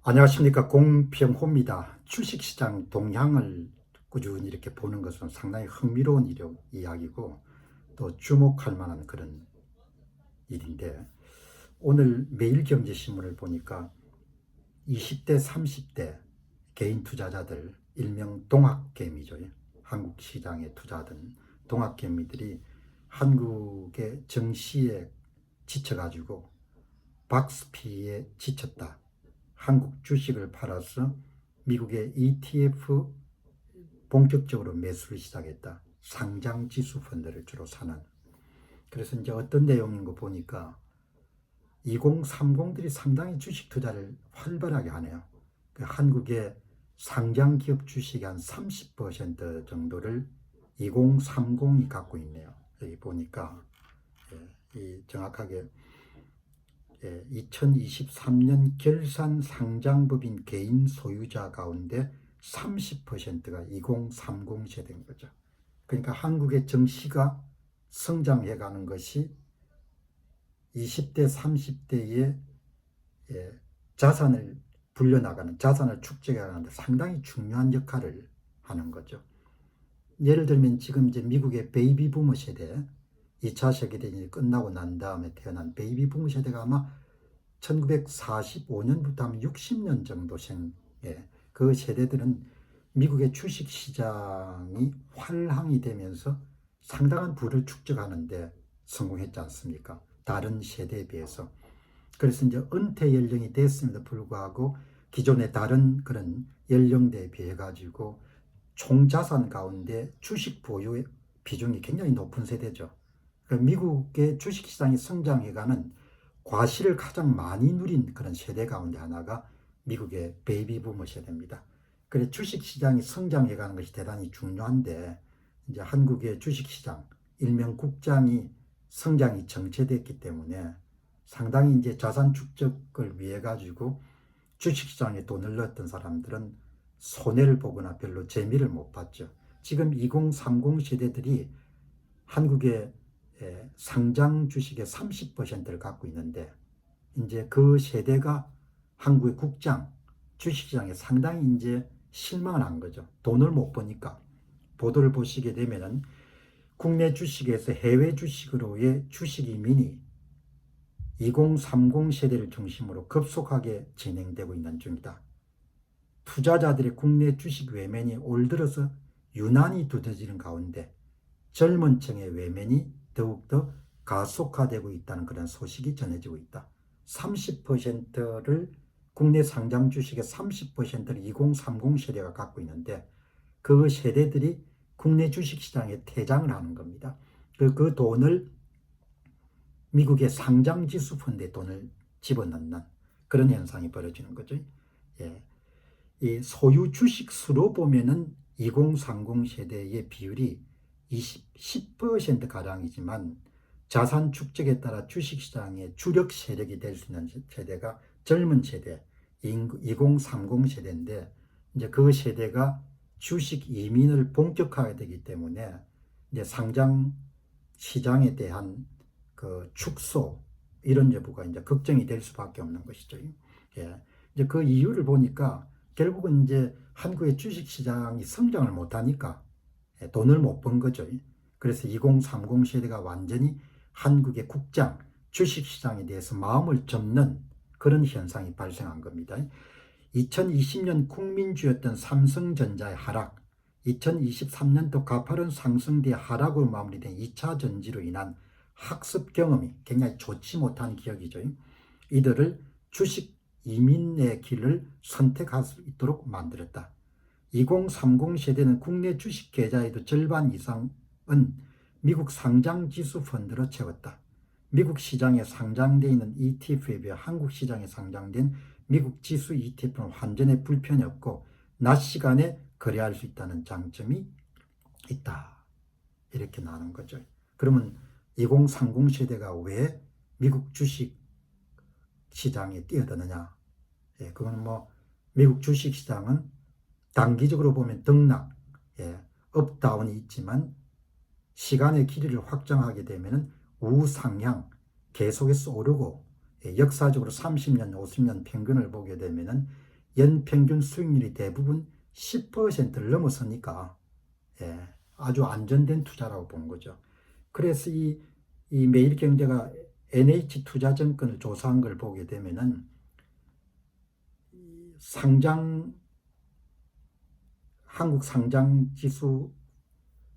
안녕하십니까. 공병호입니다. 주식시장 동향을 꾸준히 이렇게 보는 것은 상당히 흥미로운 이야기고 또 주목할 만한 그런 일인데, 오늘 매일경제신문을 보니까 20대 30대 개인 투자자들, 일명 동학개미죠. 한국 시장에 투자하던 동학개미들이 한국의 정시에 지쳐가지고 박스피에 지쳤다. 한국 주식을 팔아서 미국의 ETF 본격적으로 매수를 시작했다. 상장 지수 펀드를 주로 사는. 그래서 이제 어떤 내용인 거 보니까 2030들이 상당히 주식 투자를 활발하게 하네요. 한국의 상장 기업 주식의 한 30% 정도를 2030이 갖고 있네요. 여기 보니까 정확하게 2023년 결산 상장법인 개인 소유자 가운데 30%가 2030 세대인 거죠. 그러니까 한국의 정시가 성장해가는 것이 20대, 30대의 자산을 불려나가는, 자산을 축적해가는 데 상당히 중요한 역할을 하는 거죠. 예를 들면 지금 이제 미국의 베이비 부머 세대, 2차 세계대전이 끝나고 난 다음에 태어난 베이비 부머 세대가 아마 1945년부터 한 60년 정도 그 세대들은 미국의 주식 시장이 활황이 되면서 상당한 부를 축적하는데 성공했지 않습니까? 다른 세대에 비해서. 그래서 이제 은퇴 연령이 됐음에도 불구하고 기존의 다른 그런 연령대에 비해 가지고 총 자산 가운데 주식 보유의 비중이 굉장히 높은 세대죠. 그러니까 미국의 주식시장이 성장해가는 과실을 가장 많이 누린 그런 세대 가운데 하나가 미국의 베이비 부머 세대입니다. 그래 주식시장이 성장해가는 것이 대단히 중요한데, 이제 한국의 주식시장 일명 국장이 성장이 정체됐기 때문에 상당히 이제 자산 축적을 위해 가지고 주식시장에 돈을 넣었던 사람들은 손해를 보거나 별로 재미를 못 봤죠. 지금 2030 세대들이 한국의 상장 주식의 30%를 갖고 있는데, 이제 그 세대가 한국의 국장 주식시장에 상당히 이제 실망을 한 거죠. 돈을 못 버니까. 보도를 보시게 되면은 국내 주식에서 해외 주식으로의 주식 이민이 2030 세대를 중심으로 급속하게 진행되고 있는 중이다. 투자자들의 국내 주식 외면이 올 들어서 유난히 두드러지는 가운데 젊은 층의 외면이 더욱더 가속화되고 있다는 그런 소식이 전해지고 있다. 30%를 국내 상장 주식의 30%를 2030 세대가 갖고 있는데, 그 세대들이 국내 주식시장에 퇴장을 하는 겁니다. 그 돈을 미국의 상장지수 펀드에 돈을 집어넣는 그런 현상이 벌어지는 거죠. 예. 이 소유 주식 수로 보면은 2030 세대의 비율이 10% 가량이지만 자산 축적에 따라 주식시장의 주력 세력이 될 수 있는 세대가 젊은 세대 2030 세대인데, 이제 그 세대가 주식 이민을 본격화하게 되기 때문에 이제 상장 시장에 대한 그 축소 이런 여부가 이제 걱정이 될 수밖에 없는 것이죠. 예. 이제 그 이유를 보니까 결국은 이제 한국의 주식 시장이 성장을 못하니까 돈을 못 번 거죠. 그래서 2030 세대가 완전히 한국의 국장 주식 시장에 대해서 마음을 접는 그런 현상이 발생한 겁니다. 2020년 국민주였던 삼성전자의 하락, 2023년도 가파른 상승 뒤 하락으로 마무리된 2차 전지로 인한 학습 경험이 굉장히 좋지 못한 기억이죠. 이들을 주식 이민의 길을 선택할 수 있도록 만들었다. 2030 세대는 국내 주식 계좌에도 절반 이상은 미국 상장 지수 펀드로 채웠다. 미국 시장에 상장되어 있는 ETF에 비해 한국 시장에 상장된 미국 지수 ETF는 환전에 불편이 없고 낮 시간에 거래할 수 있다는 장점이 있다. 이렇게 나오는 거죠. 그러면 2030 세대가 왜 미국 주식 시장에 뛰어드느냐? 그건 뭐 미국 주식 시장은 단기적으로 보면 등락, 업다운이 있지만 시간의 길이를 확장하게 되면 우상향 계속해서 오르고, 역사적으로 30년, 50년 평균을 보게 되면 연평균 수익률이 대부분 10%를 넘어서니까 아주 안전된 투자라고 본 거죠. 그래서 이 매일경제가 NH투자증권을 조사한 걸 보게 되면은 한국 상장지수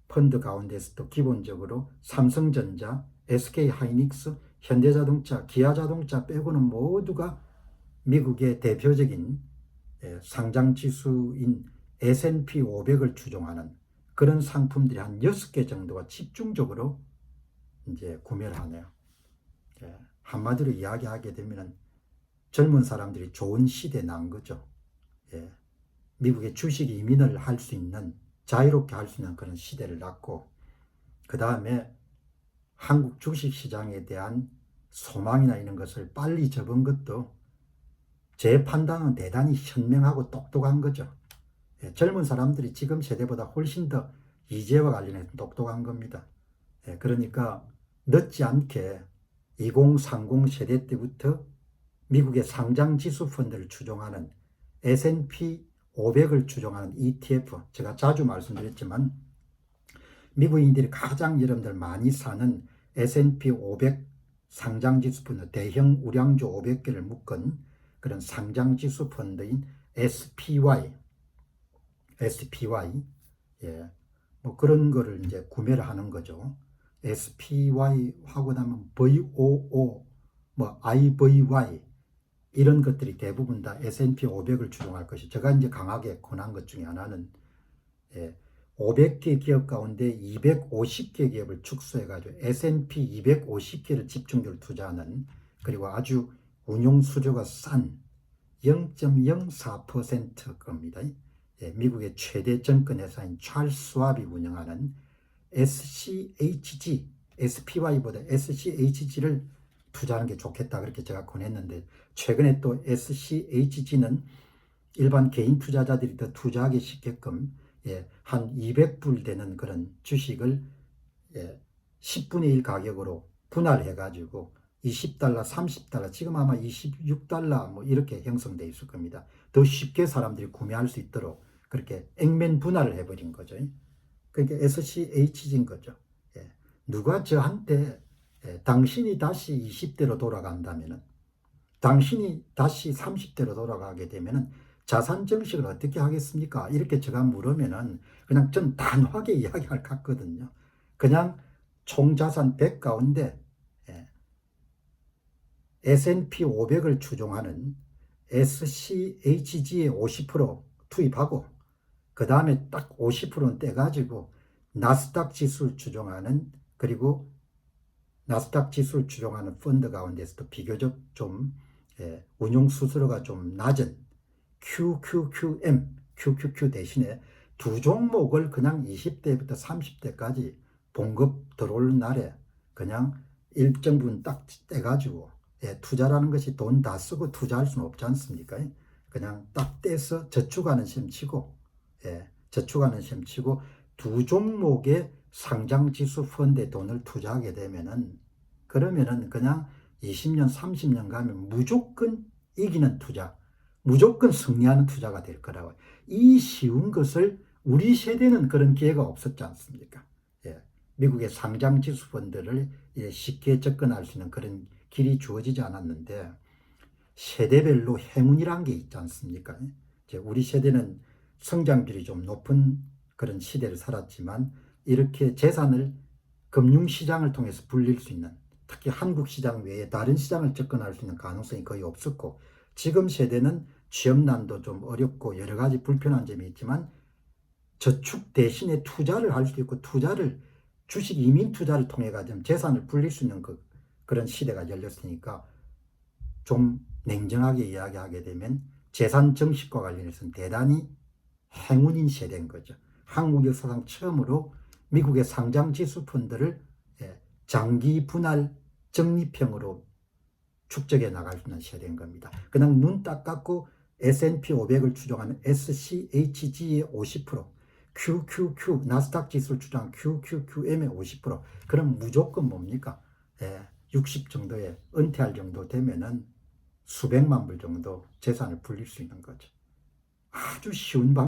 펀드 가운데서도 기본적으로 삼성전자, SK하이닉스, 현대자동차, 기아자동차 빼고는 모두가 미국의 대표적인 상장지수인 S&P 500을 추종하는 그런 상품들이 한 6개 정도가 집중적으로 이제 구매를 하네요. 한마디로 이야기하게 되면 젊은 사람들이 좋은 시대에 난 거죠. 미국의 주식 이민을 할 수 있는, 자유롭게 할 수 있는 그런 시대를 낳고, 그 다음에 한국 주식시장에 대한 소망이나 이런 것을 빨리 접은 것도 제 판단은 대단히 현명하고 똑똑한 거죠. 젊은 사람들이 지금 세대보다 훨씬 더 이재와 관련해서 똑똑한 겁니다. 그러니까 늦지 않게 2030 세대 때부터 미국의 상장지수 펀드를 추종하는 S&P 500을 추종하는 ETF, 제가 자주 말씀드렸지만 미국인들이 가장 여러분들 많이 사는 S&P 500 상장지수 펀드, 대형 우량주 500개를 묶은 그런 상장지수 펀드인 SPY, 뭐 그런 거를 이제 구매를 하는 거죠. SPY 하고 나면 VOO, 뭐 IVY 이런 것들이 대부분 다 S&P 500을 추종할 것이, 제가 이제 강하게 권한 것 중에 하나는 500개 기업 가운데 250개 기업을 축소해가지고 S&P 250개를 집중적으로 투자하는, 그리고 아주 운용 수수료가 싼 0.04% 겁니다. 미국의 최대 증권회사인 찰스 스왑이 운영하는 SCHG, SPY보다 SCHG를 투자하는 게 좋겠다, 그렇게 제가 권했는데, 최근에 또 SCHG는 일반 개인 투자자들이 더 투자하기 쉽게끔 한 200불 되는 그런 주식을 10분의 1 가격으로 분할해 가지고 $20, $30, 지금 아마 $26 뭐 이렇게 형성되어 있을 겁니다. 더 쉽게 사람들이 구매할 수 있도록 그렇게 액면 분할을 해버린 거죠. 그러니까 SCHG인 거죠. 누가 저한테 당신이 다시 20대로 돌아간다면은, 당신이 다시 30대로 돌아가게 되면은 자산 증식을 어떻게 하겠습니까? 이렇게 제가 물으면은 그냥 전 단호하게 이야기할 것 같거든요. 그냥 총 자산 100 가운데 S&P 500을 추종하는 SCHG에 50% 투입하고, 그 다음에 딱 50%는 떼가지고 나스닥 지수를 추종하는, 그리고 나스닥 지수를 추종하는 펀드 가운데서도 비교적 좀 운용 수수료가 좀 낮은 QQQ 대신에 두 종목을 그냥 20대부터 30대까지 봉급 들어오는 날에 그냥 일정 부분 딱 떼가지고, 투자라는 것이 돈 다 쓰고 투자할 수는 없지 않습니까? 그냥 딱 떼서 저축하는 셈 치고, 저축하는 셈 치고 두 종목의 상장지수 펀드에 돈을 투자하게 되면은, 그러면은 그냥 20년, 30년 가면 무조건 이기는 투자, 무조건 승리하는 투자가 될 거라고. 이 쉬운 것을 우리 세대는 그런 기회가 없었지 않습니까? 미국의 상장지수 펀드를 쉽게 접근할 수 있는 그런 길이 주어지지 않았는데, 세대별로 행운이란 게 있지 않습니까? 우리 세대는 성장률이 좀 높은 그런 시대를 살았지만, 이렇게 재산을 금융시장을 통해서 불릴 수 있는, 특히 한국 시장 외에 다른 시장을 접근할 수 있는 가능성이 거의 없었고, 지금 세대는 취업난도 좀 어렵고 여러 가지 불편한 점이 있지만 저축 대신에 투자를 할 수도 있고, 투자를 주식 이민 투자를 통해 가지고 재산을 불릴 수 있는 그런 시대가 열렸으니까, 좀 냉정하게 이야기하게 되면 재산 증식과 관련해서는 대단히 행운인 세대인 거죠. 한국 역사상 처음으로 미국의 상장 지수 펀드를 장기 분할 적립형으로 축적해 나갈 수 있는 세대인 겁니다. 그냥 눈 딱 감고 S&P 500을 추종하는 SCHG의 50%, QQQ 나스닥 지수를 추종하는 QQQM의 50%, 그럼 무조건 뭡니까? 60 정도에 은퇴할 정도 되면은 수백만 불 정도 재산을 불릴 수 있는 거죠. 아주 쉬운 방